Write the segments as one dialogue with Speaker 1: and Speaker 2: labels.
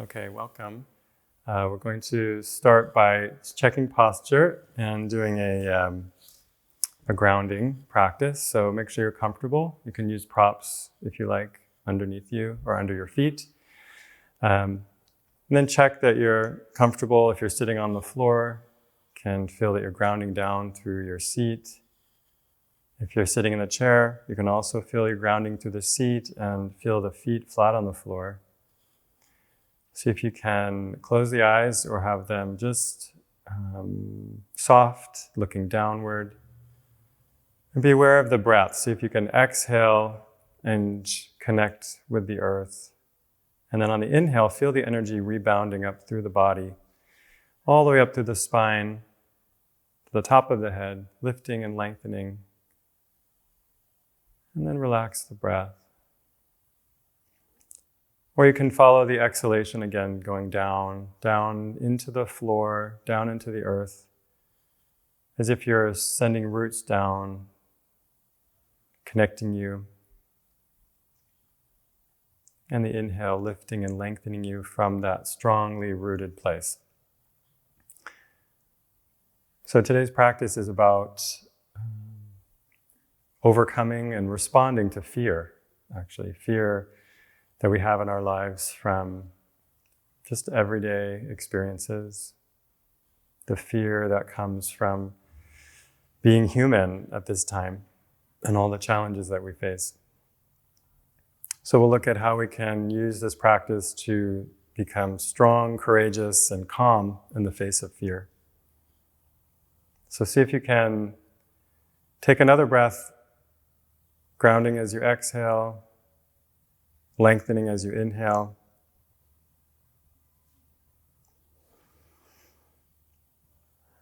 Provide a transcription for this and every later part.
Speaker 1: Okay, welcome. We're going to start by checking posture and doing a grounding practice. So make sure you're comfortable. You can use props if you like underneath you or under your feet. And then check that you're comfortable. If you're sitting on the floor, can feel that you're grounding down through your seat. If you're sitting in a chair, you can also feel you're grounding through the seat and feel the feet flat on the floor. See if you can close the eyes or have them just soft, looking downward. And be aware of the breath. See if you can exhale and connect with the earth. And then on the inhale, feel the energy rebounding up through the body, all the way up through the spine, to the top of the head, lifting and lengthening. And then relax the breath. Or you can follow the exhalation again, going down, down into the floor, down into the earth, as if you're sending roots down, connecting you. And the inhale, lifting and lengthening you from that strongly rooted place. So today's practice is about overcoming and responding to fear, actually. Fear that we have in our lives from just everyday experiences. The fear that comes from being human at this time and all the challenges that we face. So we'll look at how we can use this practice to become strong, courageous, and calm in the face of fear. So see if you can take another breath, grounding as you exhale, lengthening as you inhale.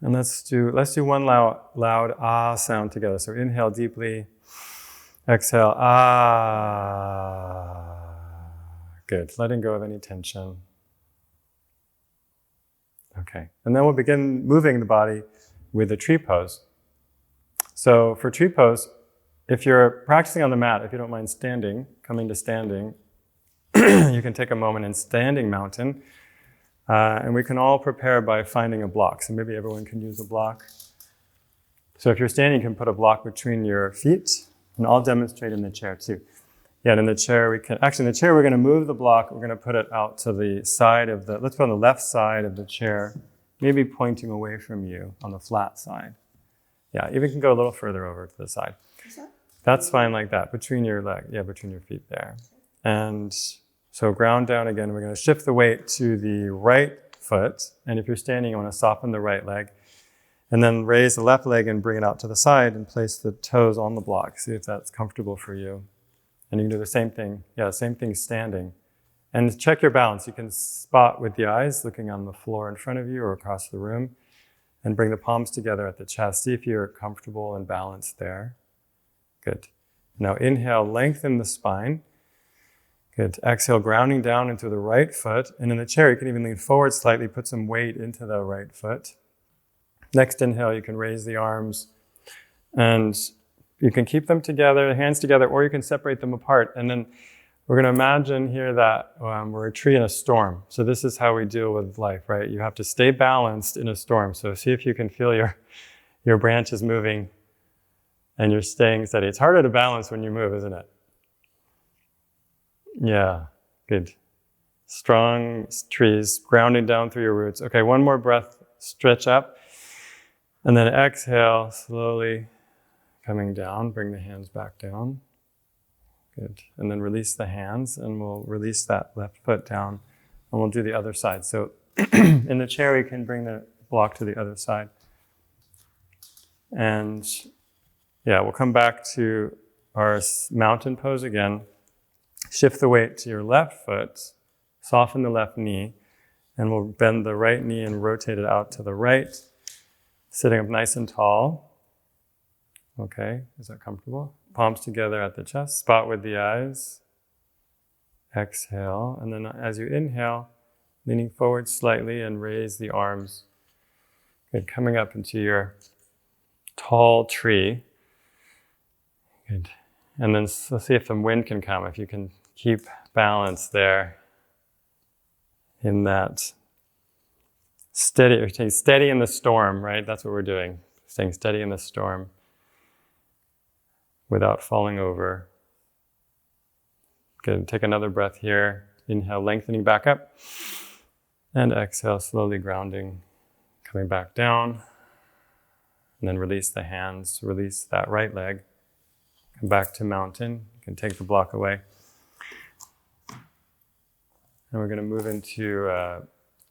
Speaker 1: And let's do one loud ah sound together. So inhale deeply, exhale ah. Good. Letting go of any tension. Okay. And then we'll begin moving the body with the tree pose. So for tree pose, if you're practicing on the mat, if you don't mind standing, coming to standing, you can take a moment in standing mountain. And we can all prepare by finding a block. So maybe everyone can use a block. So if you're standing, you can put a block between your feet. And I'll demonstrate in the chair too. Yeah, and in the chair, we're going to move the block. We're going to put it out to the side of let's put it on the left side of the chair, maybe pointing away from you on the flat side. Yeah, even can go a little further over to the side. That's fine like that, between your feet there. And so ground down again. We're going to shift the weight to the right foot. And if you're standing, you want to soften the right leg. And then raise the left leg and bring it out to the side and place the toes on the block. See if that's comfortable for you. And you can do the same thing. Yeah, same thing standing. And check your balance. You can spot with the eyes, looking on the floor in front of you or across the room. And bring the palms together at the chest. See if you're comfortable and balanced there. Good. Now inhale, lengthen the spine. Good. Exhale, grounding down into the right foot. And in the chair, you can even lean forward slightly, put some weight into the right foot. Next inhale, you can raise the arms. And you can keep them together, hands together, or you can separate them apart. And then we're going to imagine here that we're a tree in a storm. So this is how we deal with life, right? You have to stay balanced in a storm. So see if you can feel your branches moving and you're staying steady. It's harder to balance when you move, isn't it? Yeah, good. Strong trees, grounding down through your roots. Okay, one more breath, stretch up. And then exhale, slowly coming down. Bring the hands back down. Good. And then release the hands, and we'll release that left foot down, and we'll do the other side. So in the chair, we can bring the block to the other side. And yeah, we'll come back to our mountain pose again. Shift the weight to your left foot, soften the left knee, and we'll bend the right knee and rotate it out to the right, sitting up nice and tall. Okay, is that comfortable? Palms together at the chest, spot with the eyes. Exhale, and then as you inhale, leaning forward slightly and raise the arms. Good, coming up into your tall tree. Good. And then let's see if the wind can come, if you can keep balance there. in that steady in the storm, right? That's what we're doing. Staying steady in the storm without falling over. Good. Take another breath here. Inhale, lengthening back up. And exhale, slowly grounding, coming back down. And then release the hands, release that right leg. Come back to mountain. You can take the block away. And we're going to move into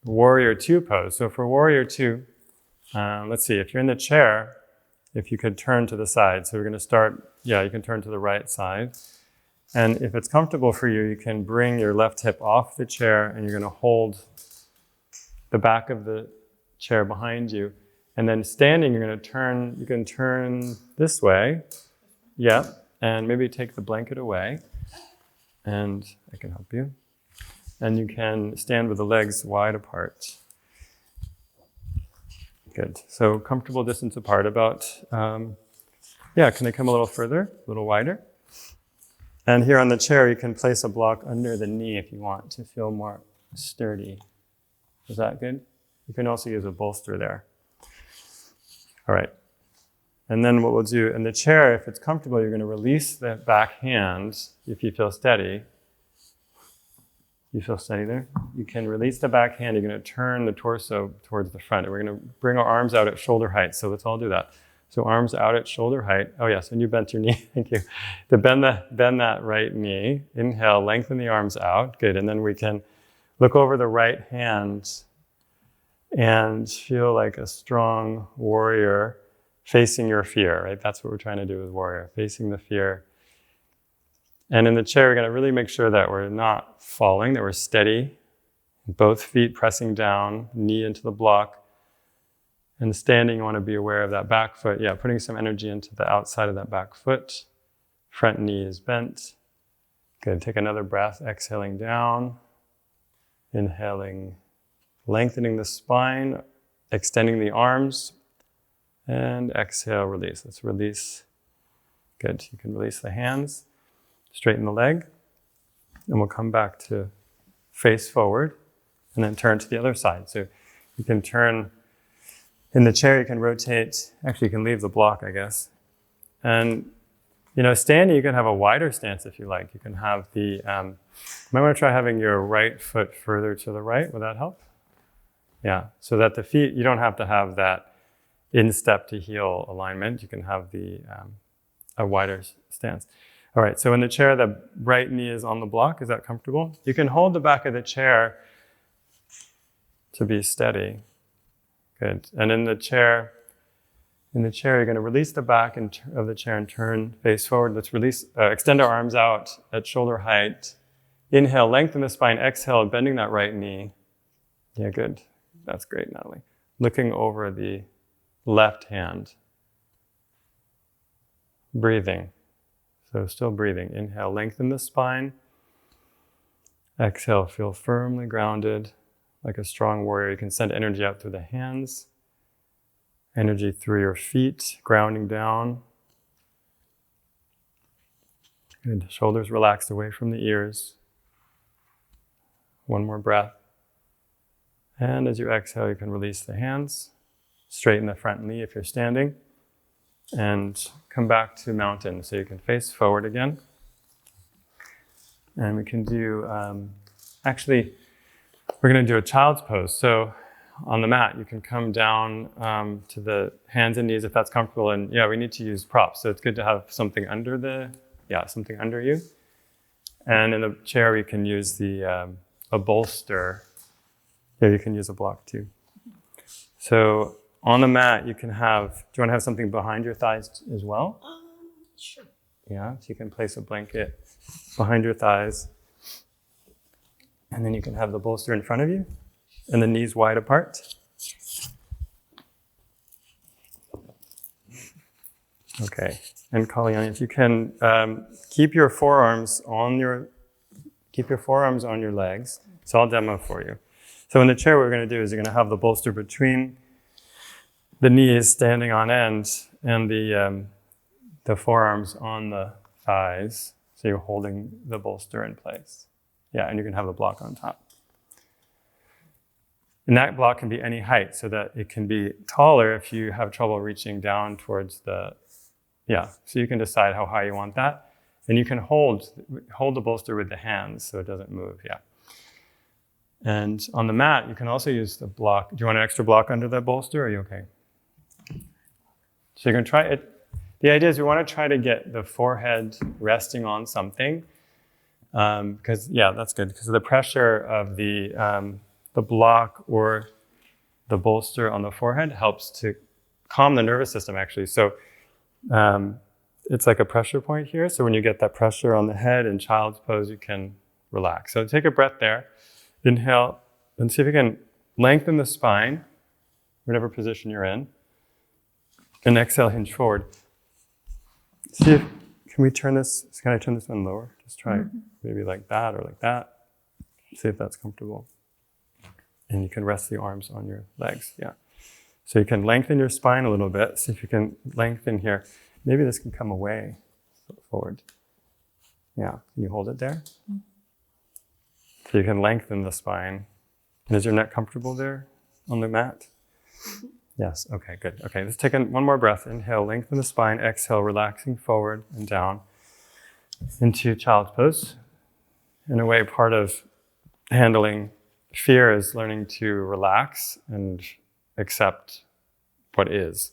Speaker 1: warrior two pose. So for warrior two, let's see, if you're in the chair, if you could turn to the side. So we're going to start, you can turn to the right side. And if it's comfortable for you, you can bring your left hip off the chair and you're going to hold the back of the chair behind you. And then standing, you're going to turn, you can turn this way. Yeah. And maybe take the blanket away. And I can help you. And you can stand with the legs wide apart. Good. So comfortable distance apart about, can they come a little further, a little wider? And here on the chair, you can place a block under the knee if you want to feel more sturdy. Is that good? You can also use a bolster there. All right. And then what we'll do in the chair, if it's comfortable, you're going to release the back hand if you feel steady. You feel steady there? You can release the back hand. You're going to turn the torso towards the front. And we're going to bring our arms out at shoulder height. So let's all do that. So arms out at shoulder height. Oh yes, and you bent your knee. Thank you. To bend that right knee. Inhale, lengthen the arms out. Good. And then we can look over the right hand and feel like a strong warrior facing your fear, right? That's what we're trying to do with warrior, facing the fear. And in the chair, we're going to really make sure that we're not falling, that we're steady. Both feet pressing down, knee into the block. And standing, you want to be aware of that back foot. Yeah, putting some energy into the outside of that back foot. Front knee is bent. Good. Take another breath, exhaling down. Inhaling, lengthening the spine, extending the arms. And exhale, release. Let's release. Good. You can release the hands. Straighten the leg. And we'll come back to face forward. And then turn to the other side. So you can turn. In the chair, you can rotate. Actually, you can leave the block, I guess. And, standing, you can have a wider stance if you like. You can have the, you might want to try having your right foot further to the right. Would that help? Yeah, so that the feet, you don't have to have that instep to heel alignment. You can have the a wider stance. All right, so in the chair, the right knee is on the block. Is that comfortable? You can hold the back of the chair to be steady. Good. And in the chair, you're going to release the back of the chair and turn face forward. Let's extend our arms out at shoulder height. Inhale, lengthen the spine. Exhale, bending that right knee. Yeah, good. That's great, Natalie. Looking over the left hand. Breathing. So still breathing. Inhale, lengthen the spine. Exhale, feel firmly grounded. Like a strong warrior, you can send energy out through the hands, energy through your feet, grounding down. Good. Shoulders relaxed away from the ears. One more breath. And as you exhale, you can release the hands, straighten the front knee if you're standing, and come back to mountain. So you can face forward again. And we can do, we're going to do a child's pose. So on the mat, you can come down to the hands and knees if that's comfortable. And we need to use props. So it's good to have something under something under you. And in the chair, you can use a bolster. Yeah, you can use a block too. So on the mat, you can have, do you want to have something behind your thighs as well?
Speaker 2: Sure.
Speaker 1: Yeah, so you can place a blanket behind your thighs. And then you can have the bolster in front of you and the knees wide apart. Okay, and Kalyani, if you can keep your forearms on your legs. So I'll demo for you. So in the chair, what we're going to do is you're going to have the bolster between the knees standing on end and the forearms on the thighs. So you're holding the bolster in place. Yeah, and you can have the block on top. And that block can be any height, so that it can be taller if you have trouble reaching down towards the, so you can decide how high you want that. And you can hold the bolster with the hands so it doesn't move, And on the mat, you can also use the block. Do you want an extra block under that bolster, or are you okay? So you can try it. The idea is we want to try to get the forehead resting on something, because, that's good, because the pressure of the block or the bolster on the forehead helps to calm the nervous system, actually. So it's like a pressure point here. So when you get that pressure on the head in child's pose, you can relax. So take a breath there. Inhale, and see if you can lengthen the spine, whatever position you're in. And exhale, hinge forward. See if, can I turn this one lower? Just try maybe like that or like that. See if that's comfortable. And you can rest the arms on your legs, So you can lengthen your spine a little bit. See if you can lengthen here. Maybe this can come away forward. Can you hold it there? So you can lengthen the spine. And is your neck comfortable there on the mat? Yes, okay, good. Okay, let's take one more breath. Inhale, lengthen the spine. Exhale, relaxing forward and down into child's pose. In a way, part of handling fear is learning to relax and accept what is.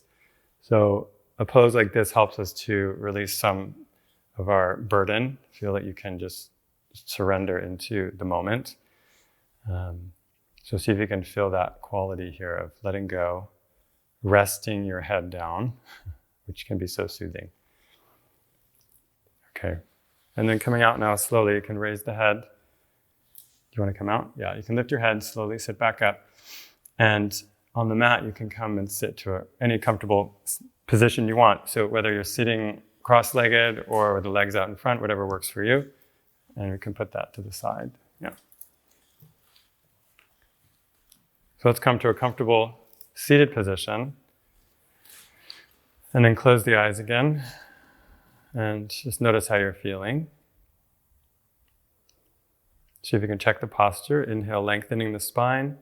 Speaker 1: So a pose like this helps us to release some of our burden, feel that you can just surrender into the moment. So see if you can feel that quality here of letting go, resting your head down, which can be so soothing. Okay, and then coming out now slowly, you can raise the head. Do you want to come out? Yeah, you can lift your head slowly, sit back up. And on the mat, you can come and sit to any comfortable position you want. So whether you're sitting cross-legged or with the legs out in front, whatever works for you. And we can put that to the side. So let's come to a comfortable seated position. And then close the eyes again. And just notice how you're feeling. See if you can check the posture. Inhale, lengthening the spine.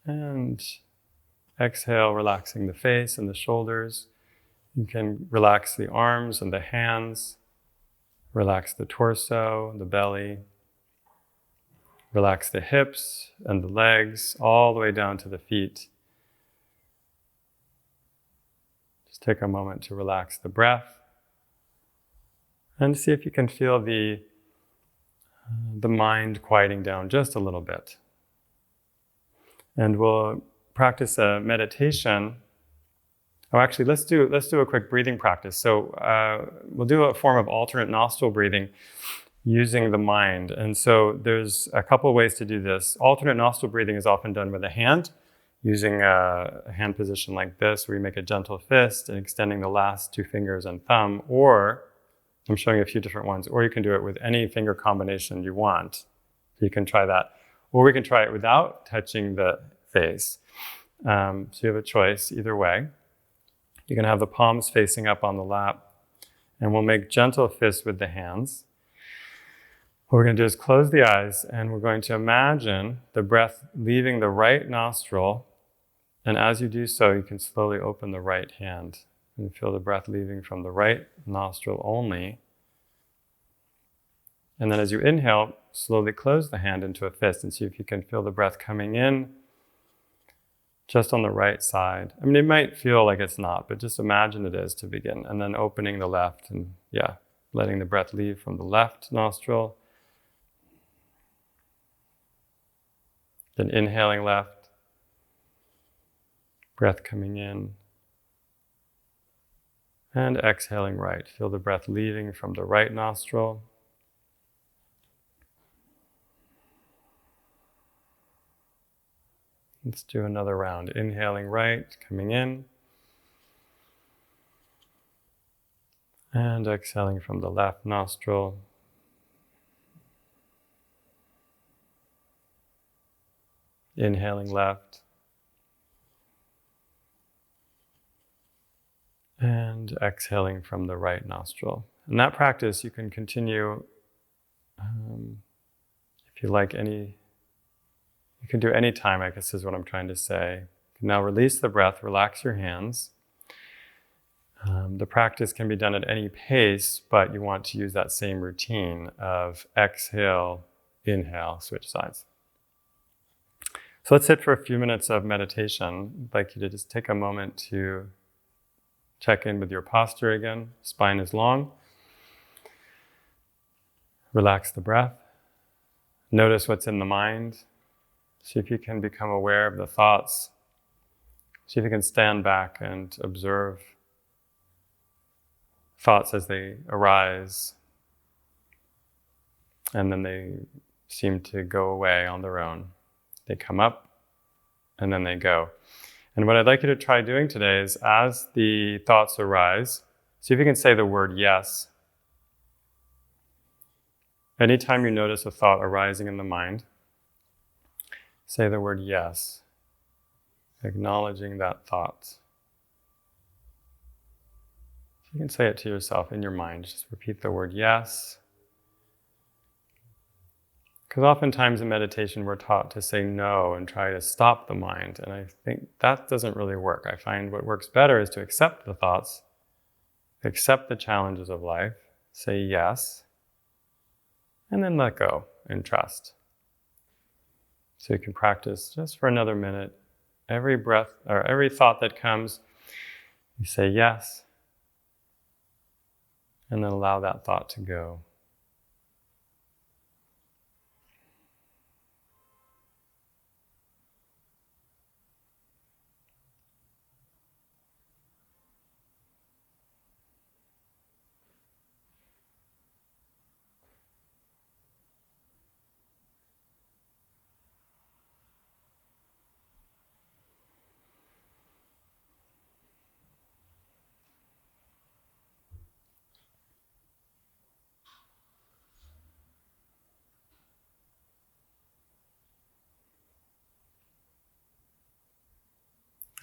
Speaker 1: And exhale, relaxing the face and the shoulders. You can relax the arms and the hands. Relax the torso, the belly. Relax the hips and the legs, all the way down to the feet. Just take a moment to relax the breath. And see if you can feel the mind quieting down just a little bit. And we'll practice a meditation. Oh, actually, let's do a quick breathing practice. So we'll do a form of alternate nostril breathing using the mind. And so there's a couple ways to do this. Alternate nostril breathing is often done with a hand, using a hand position like this, where you make a gentle fist and extending the last two fingers and thumb, or I'm showing you a few different ones, or you can do it with any finger combination you want. So you can try that. Or we can try it without touching the face. So you have a choice either way. You can have the palms facing up on the lap, and we'll make gentle fists with the hands. What we're going to do is close the eyes, and we're going to imagine the breath leaving the right nostril. And as you do so, you can slowly open the right hand and feel the breath leaving from the right nostril only. And then as you inhale, slowly close the hand into a fist and see if you can feel the breath coming in just on the right side. I mean, it might feel like it's not, but just imagine it is to begin. And then opening the left and letting the breath leave from the left nostril. Then inhaling left, breath coming in. And exhaling right. Feel the breath leaving from the right nostril. Let's do another round. Inhaling right, coming in. And exhaling from the left nostril. Inhaling left. And exhaling from the right nostril. In that practice, you can continue, if you like you You can do any time, I guess is what I'm trying to say. Now release the breath, relax your hands. The practice can be done at any pace, but you want to use that same routine of exhale, inhale, switch sides. So let's sit for a few minutes of meditation. I'd like you to just take a moment to check in with your posture again. Spine is long. Relax the breath. Notice what's in the mind. See if you can become aware of the thoughts. See if you can stand back and observe thoughts as they arise, and then they seem to go away on their own. They come up, and then they go. And what I'd like you to try doing today is, as the thoughts arise, see if you can say the word yes. Anytime you notice a thought arising in the mind, say the word yes, acknowledging that thought. You can say it to yourself in your mind. Just repeat the word yes. Because oftentimes in meditation we're taught to say no and try to stop the mind. And I think that doesn't really work. I find what works better is to accept the thoughts, accept the challenges of life, say yes, and then let go and trust. So you can practice just for another minute. Every breath or every thought that comes, you say yes, and then allow that thought to go.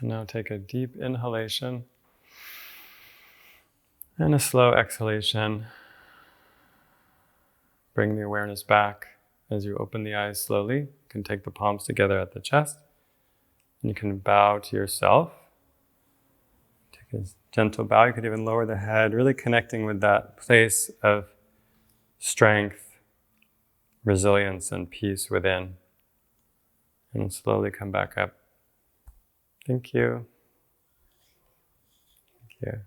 Speaker 1: And now take a deep inhalation and a slow exhalation. Bring the awareness back as you open the eyes slowly. You can take the palms together at the chest. And you can bow to yourself. Take a gentle bow. You could even lower the head, really connecting with that place of strength, resilience, and peace within. And slowly come back up. Thank you. Thank you.